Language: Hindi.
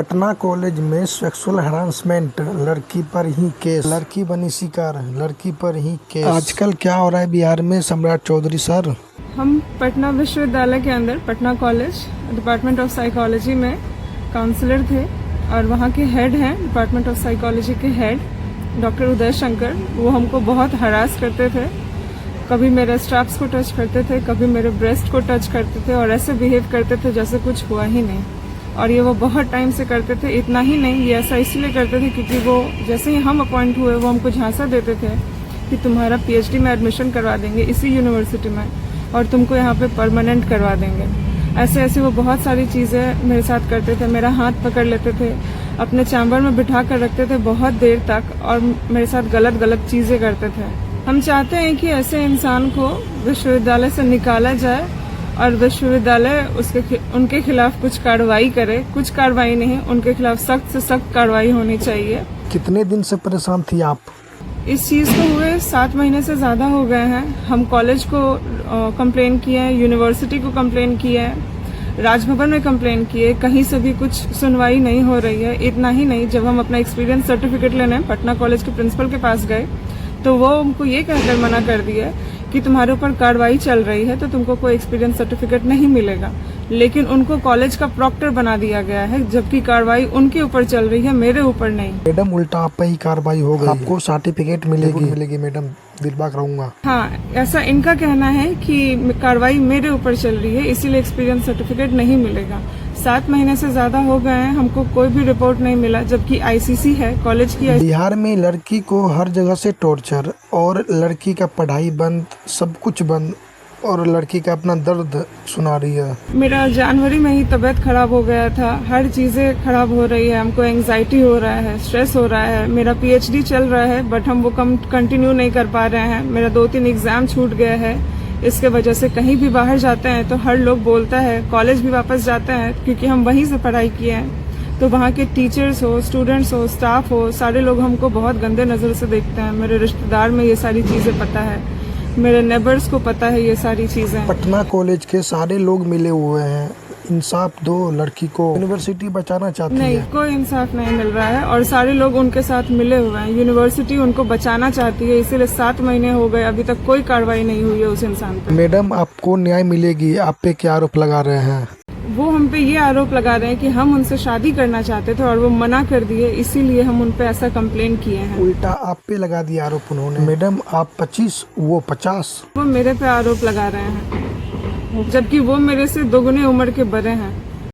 पटना कॉलेज में सेक्सुअल हरासमेंट, लड़की पर ही केस, लड़की बनी शिकार, लड़की पर ही केस। आजकल क्या हो रहा है बिहार में, सम्राट चौधरी सर? हम पटना विश्वविद्यालय के अंदर Patna college department of psychology में काउंसलर थे और वहाँ के हेड हैं डिपार्टमेंट ऑफ साइकोलॉजी के हेड डॉक्टर उदय शंकर। वो हमको बहुत हरास करते थे, कभी मेरे स्ट्रैप्स को टच करते थे, कभी मेरे ब्रेस्ट को टच करते थे और ऐसे बिहेव करते थे जैसे कुछ हुआ ही नहीं। और ये वो बहुत टाइम से करते थे। इतना ही नहीं, ये ऐसा इसलिए करते थे क्योंकि वो जैसे ही हम अपॉइंट हुए वो हमको झांसा देते थे कि तुम्हारा पीएचडी में एडमिशन करवा देंगे इसी यूनिवर्सिटी में और तुमको यहाँ पे परमानेंट करवा देंगे। ऐसे ऐसे वो बहुत सारी चीज़ें मेरे साथ करते थे। मेरा हाथ पकड़ लेते थे, अपने चैम्बर में बिठा कर रखते थे बहुत देर तक और मेरे साथ गलत गलत चीज़ें करते थे। हम चाहते हैं कि ऐसे इंसान को विश्वविद्यालय से निकाला जाए और विश्वविद्यालय उनके खिलाफ कुछ कार्रवाई करे। कुछ कार्रवाई नहीं, उनके खिलाफ सख्त से सख्त कार्रवाई होनी चाहिए। कितने दिन से परेशान थी आप? इस चीज़ को हुए 7 महीने से ज़्यादा हो गए हैं। हम कॉलेज को कंप्लेन किए हैं, यूनिवर्सिटी को कंप्लेन किए है, राजभवन में कंप्लेन किए, कहीं से भी कुछ सुनवाई नहीं हो रही है। इतना ही नहीं, जब हम अपना एक्सपीरियंस सर्टिफिकेट लेने पटना कॉलेज के प्रिंसिपल के पास गए तो वो हमको ये कहकर मना कर दिया कि तुम्हारे ऊपर कार्रवाई चल रही है तो तुमको कोई एक्सपीरियंस सर्टिफिकेट नहीं मिलेगा। लेकिन उनको कॉलेज का प्रॉक्टर बना दिया गया है, जबकि कार्रवाई उनके ऊपर चल रही है, मेरे ऊपर नहीं। मैडम उल्टा आप पे ही कार्रवाई हो गई, आपको सर्टिफिकेट मिलेगी मैडम, दिलबाग रहूंगा। हाँ, ऐसा इनका कहना है कि कार्रवाई मेरे ऊपर चल रही है इसीलिए एक्सपीरियंस सर्टिफिकेट नहीं मिलेगा। 7 महीने से ज्यादा हो गए हैं, हमको कोई भी रिपोर्ट नहीं मिला, जबकि आईसीसी है कॉलेज की। बिहार में लड़की को हर जगह से टॉर्चर और लड़की का पढ़ाई बंद, सब कुछ बंद और लड़की का अपना दर्द सुना रही है। मेरा जनवरी में ही तबीयत खराब हो गया था, हर चीजें खराब हो रही है, हमको एंजाइटी हो रहा है, स्ट्रेस हो रहा है। मेरा पीएचडी चल रहा है बट हम वो कंटिन्यू नहीं कर पा रहे हैं। मेरा 2-3 एग्जाम छूट गया है, इसके वजह से कहीं भी बाहर जाते हैं तो हर लोग बोलता है, कॉलेज भी वापस जाते हैं क्योंकि हम वहीं से पढ़ाई किए हैं, तो वहाँ के टीचर्स हो, स्टूडेंट्स हो, स्टाफ हो, सारे लोग हमको बहुत गंदे नजर से देखते हैं। मेरे रिश्तेदार में ये सारी चीजें पता है, मेरे नेबर्स को पता है ये सारी चीजें। पटना कॉलेज के सारे लोग मिले हुए हैं, इंसाफ दो, लड़की को यूनिवर्सिटी बचाना चाहती है। नहीं, कोई इंसाफ नहीं मिल रहा है और सारे लोग उनके साथ मिले हुए हैं। यूनिवर्सिटी उनको बचाना चाहती है, इसीलिए 7 महीने हो गए, अभी तक कोई कार्रवाई नहीं हुई है उस इंसान पे। मैडम आपको न्याय मिलेगी, आप पे क्या आरोप लगा रहे हैं? वो हम पे ये आरोप लगा रहे हैं कि हम उनसे शादी करना चाहते थे और वो मना कर दिए, इसीलिए हम उन पे ऐसा कंप्लेन किए हैं। उल्टा आप पे लगा दिया आरोप उन्होंने। मैडम आप 25, वो 50। वो मेरे पे आरोप लगा रहे हैं, जबकि वो मेरे से 2 गुने उम्र के बड़े हैं।